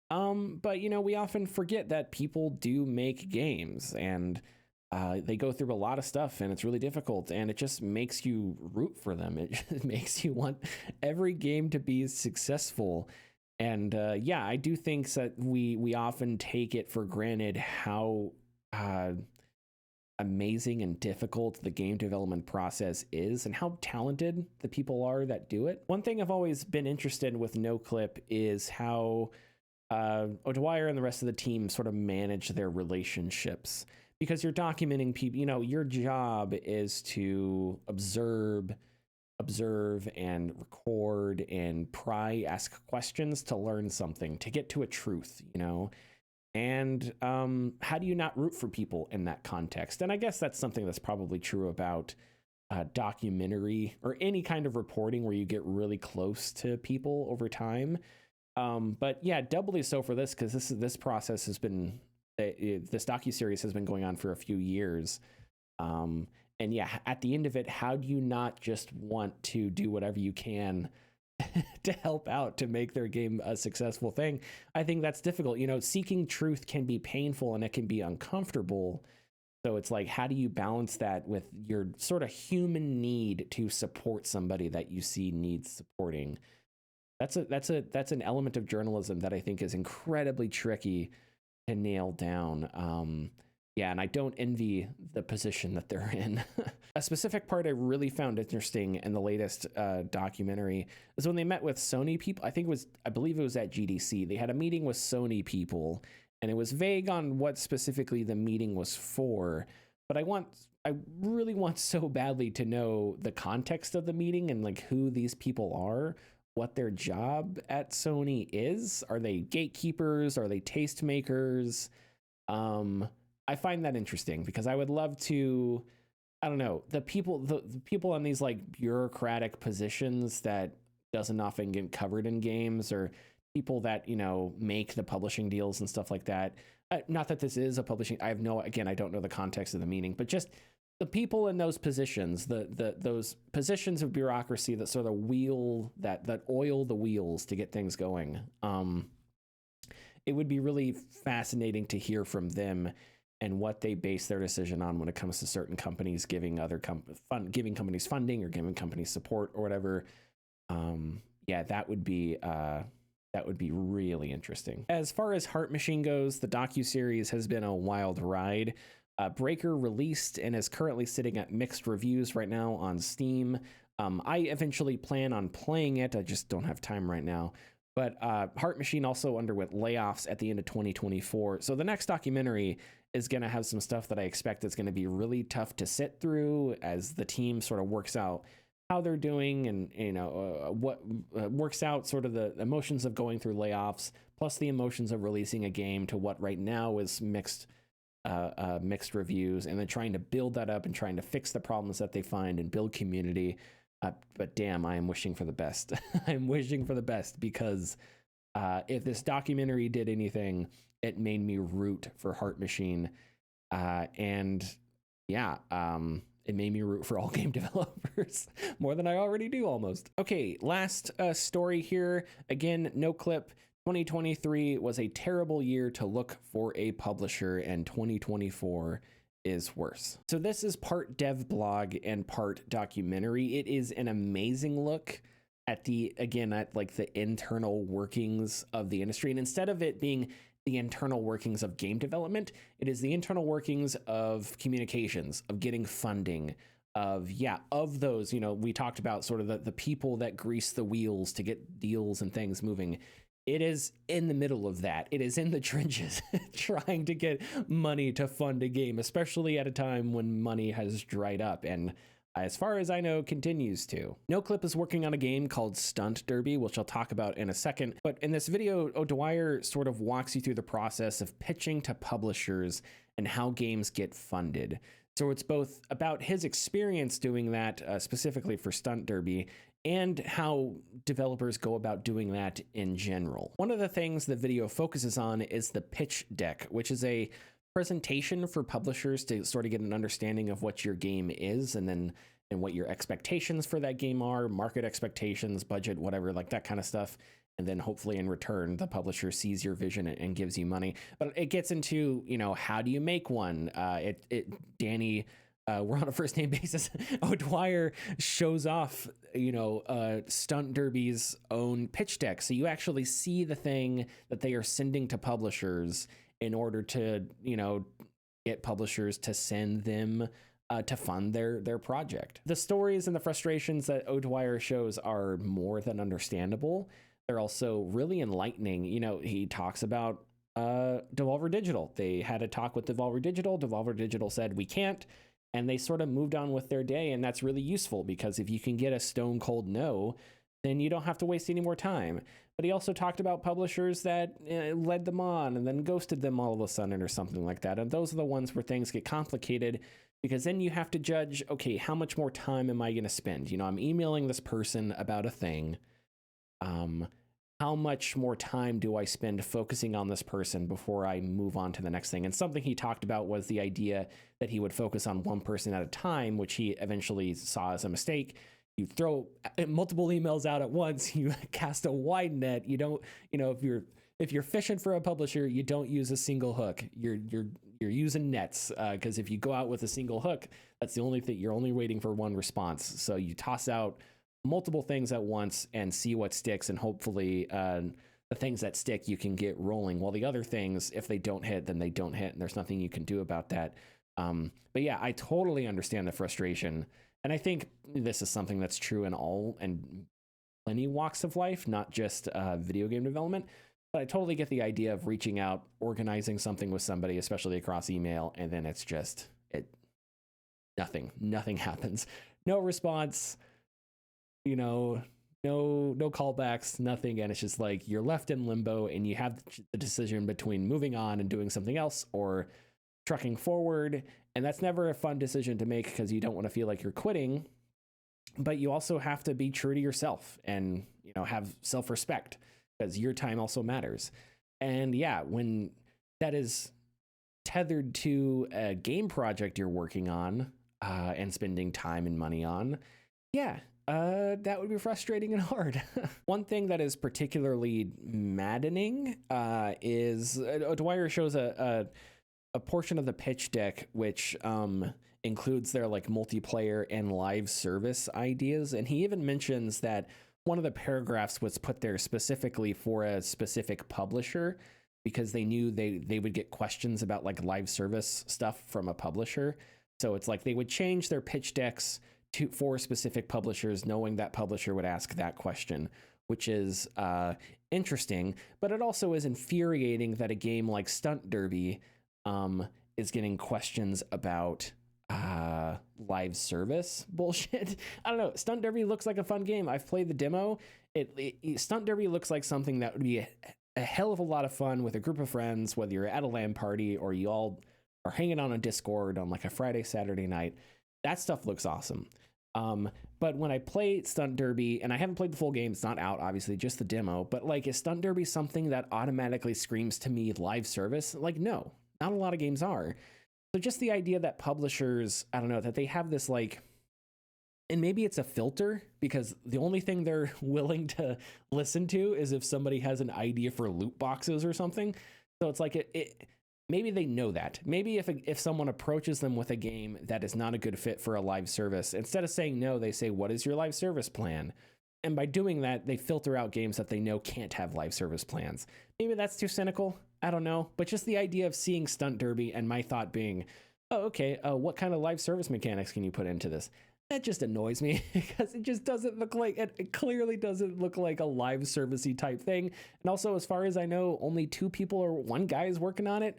But, you know, we often forget that people do make games, and they go through a lot of stuff, and it's really difficult, and it just makes you root for them. It just makes you want every game to be successful. And yeah, I do think that we often take it for granted how amazing and difficult the game development process is, and how talented the people are that do it. One thing I've always been interested in with Noclip is how O'Dwyer and the rest of the team sort of manage their relationships, because you're documenting people. You know, your job is to observe and record and pry, ask questions to learn something, to get to a truth, you know. And how do you not root for people in that context? And I guess that's something that's probably true about documentary or any kind of reporting where you get really close to people over time. But yeah, doubly so for this, because this process has been, this docuseries has been going on for a few years. And yeah, at the end of it, how do you not just want to do whatever you can to help out to make their game a successful thing? I think that's difficult. You know, seeking truth can be painful and it can be uncomfortable. So it's like, how do you balance that with your sort of human need to support somebody that you see needs supporting? That's an element of journalism that I think is incredibly tricky to nail down. Yeah, and I don't envy the position that they're in. A specific part I really found interesting in the latest documentary is when they met with Sony people. I believe it was at GDC. They had a meeting with Sony people, and it was vague on what specifically the meeting was for. But I really want so badly to know the context of the meeting and like who these people are, what their job at Sony is. Are they gatekeepers? Are they tastemakers? I find that interesting because I would love to, I don't know, the people on these like bureaucratic positions that doesn't often get covered in games, or people that, you know, make the publishing deals and stuff like that. Not that this is a publishing, I don't know the context of the meeting, but just the people in those positions, those positions of bureaucracy that sort of wheel that oil the wheels to get things going. It would be really fascinating to hear from them and what they base their decision on when it comes to certain companies giving giving companies funding or giving companies support or whatever. Yeah, that would be really interesting. As far as Heart Machine goes, the docuseries has been a wild ride. Breaker released and is currently sitting at mixed reviews right now on Steam. I eventually plan on playing it. I just don't have time right now. But Heart Machine also underwent layoffs at the end of 2024. So the next documentary is going to have some stuff that I expect is going to be really tough to sit through as the team sort of works out how they're doing and, what works out sort of the emotions of going through layoffs, plus the emotions of releasing a game to what right now is mixed reviews, and then trying to build that up and trying to fix the problems that they find and build community. But damn, I am wishing for the best. I'm wishing for the best because if this documentary did anything, it made me root for Heart Machine. It made me root for all game developers more than I already do almost. Okay, last story here. Again, Noclip. 2023 was a terrible year to look for a publisher, and 2024 is worse. So this is part dev blog and part documentary. It is an amazing look at the internal workings of the industry. And instead of it being the internal workings of game development, it is the internal workings of communications, of getting funding, of those, we talked about sort of the people that grease the wheels to get deals and things moving. It is in the middle of that. It is in the trenches trying to get money to fund a game, especially at a time when money has dried up and, as far as I know, continues to. Noclip is working on a game called Stunt Derby, which I'll talk about in a second. But in this video, O'Dwyer sort of walks you through the process of pitching to publishers and how games get funded. So it's both about his experience doing that, specifically for Stunt Derby, and how developers go about doing that in general. One of the things the video focuses on is the pitch deck, which is a presentation for publishers to sort of get an understanding of what your game is and what your expectations for that game are, market expectations, budget, whatever, like that kind of stuff. And then hopefully in return, the publisher sees your vision and gives you money. But it gets into, how do you make one? Danny, we're on a first name basis. O'Dwyer shows off, Stunt Derby's own pitch deck. So you actually see the thing that they are sending to publishers in order to, get publishers to send them to fund their project. The stories and the frustrations that O'Dwyer shows are more than understandable. They're also really enlightening. He talks about Devolver Digital. They had a talk with Devolver Digital. Devolver Digital said, we can't. And they sort of moved on with their day. And that's really useful because if you can get a stone cold no, then you don't have to waste any more time. But he also talked about publishers that led them on and then ghosted them all of a sudden or something like that. And those are the ones where things get complicated because then you have to judge, okay, how much more time am I going to spend? I'm emailing this person about a thing. How much more time do I spend focusing on this person before I move on to the next thing? And something he talked about was the idea that he would focus on one person at a time, which he eventually saw as a mistake. You throw multiple emails out at once, you cast a wide net. You don't, if you're fishing for a publisher, you don't use a single hook. You're using nets because if you go out with a single hook, that's the only thing. You're only waiting for one response. So you toss out multiple things at once and see what sticks, and hopefully the things that stick you can get rolling, while the other things, if they don't hit, then they don't hit and there's nothing you can do about that. But yeah, I totally understand the frustration, and I think this is something that's true in all and plenty walks of life, not just video game development. But I totally get the idea of reaching out, organizing something with somebody, especially across email, and then it's just nothing happens, no response, no callbacks, nothing. And it's just like you're left in limbo and you have the decision between moving on and doing something else or trucking forward. And that's never a fun decision to make because you don't want to feel like you're quitting, but you also have to be true to yourself and, have self-respect because your time also matters. And yeah, when that is tethered to a game project you're working on, and spending time and money on, yeah, that would be frustrating and hard. One thing that is particularly maddening is Dwyer shows a portion of the pitch deck, which includes their like multiplayer and live service ideas. And he even mentions that one of the paragraphs was put there specifically for a specific publisher because they knew they would get questions about like live service stuff from a publisher. So it's like they would change their pitch decks for specific publishers, knowing that publisher would ask that question, which is interesting. But it also is infuriating that a game like Stunt Derby is getting questions about live service bullshit. I don't know. Stunt Derby looks like a fun game. I've played the demo. Stunt Derby looks like something that would be a hell of a lot of fun with a group of friends, whether you're at a LAN party or you all are hanging on a Discord on like a Friday, Saturday night. That stuff looks awesome. But when I play Stunt Derby, and I haven't played the full game, it's not out, obviously, just the demo, but like, is Stunt Derby something that automatically screams to me live service? Like, no, not a lot of games are. So just the idea that publishers, I don't know, that they have this like, and maybe it's a filter because the only thing they're willing to listen to is if somebody has an idea for loot boxes or something. So it's like maybe they know that. Maybe if someone approaches them with a game that is not a good fit for a live service, instead of saying no, they say, what is your live service plan? And by doing that, they filter out games that they know can't have live service plans. Maybe that's too cynical. I don't know. But just the idea of seeing Stunt Derby and my thought being, oh, okay, what kind of live service mechanics can you put into this? That just annoys me because it just doesn't look like, it clearly doesn't look like a live servicey type thing. And also, as far as I know, only one guy is working on it.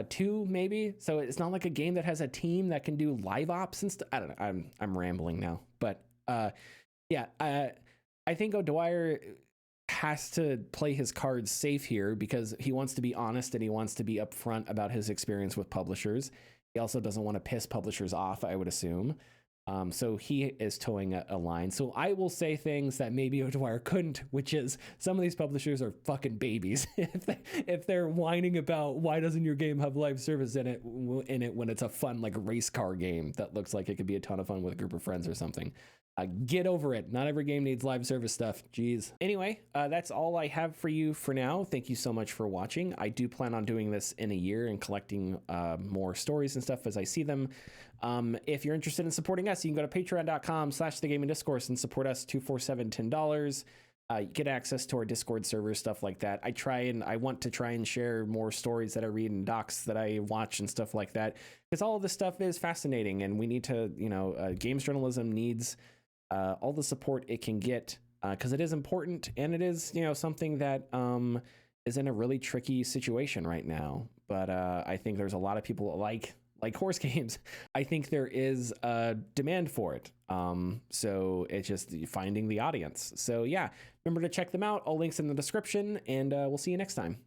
Two maybe. So it's not like a game that has a team that can do live ops and stuff. I don't know. I'm rambling now, but yeah, I think O'Dwyer has to play his cards safe here because he wants to be honest and he wants to be upfront about his experience with publishers. He also doesn't want to piss publishers off, I would assume. So he is towing a line. So I will say things that maybe O'Dwyer couldn't, which is some of these publishers are fucking babies. if they're whining about why doesn't your game have live service in it when it's a fun like race car game that looks like it could be a ton of fun with a group of friends or something. Get over it. Not every game needs live service stuff. Jeez. Anyway, that's all I have for you for now. Thank you so much for watching. I do plan on doing this in a year and collecting more stories and stuff as I see them. If you're interested in supporting us, you can go to patreon.com/thegamingdiscourse and support us $247 $10. You get access to our Discord server, stuff like that. I want to try and share more stories that I read and docs that I watch and stuff like that, because all of this stuff is fascinating and we need to, games journalism needs all the support it can get because it is important and it is, something that is in a really tricky situation right now. But I think there's a lot of people like horse games. I think there is a demand for it. So it's just finding the audience. So yeah, remember to check them out. All links in the description, and we'll see you next time.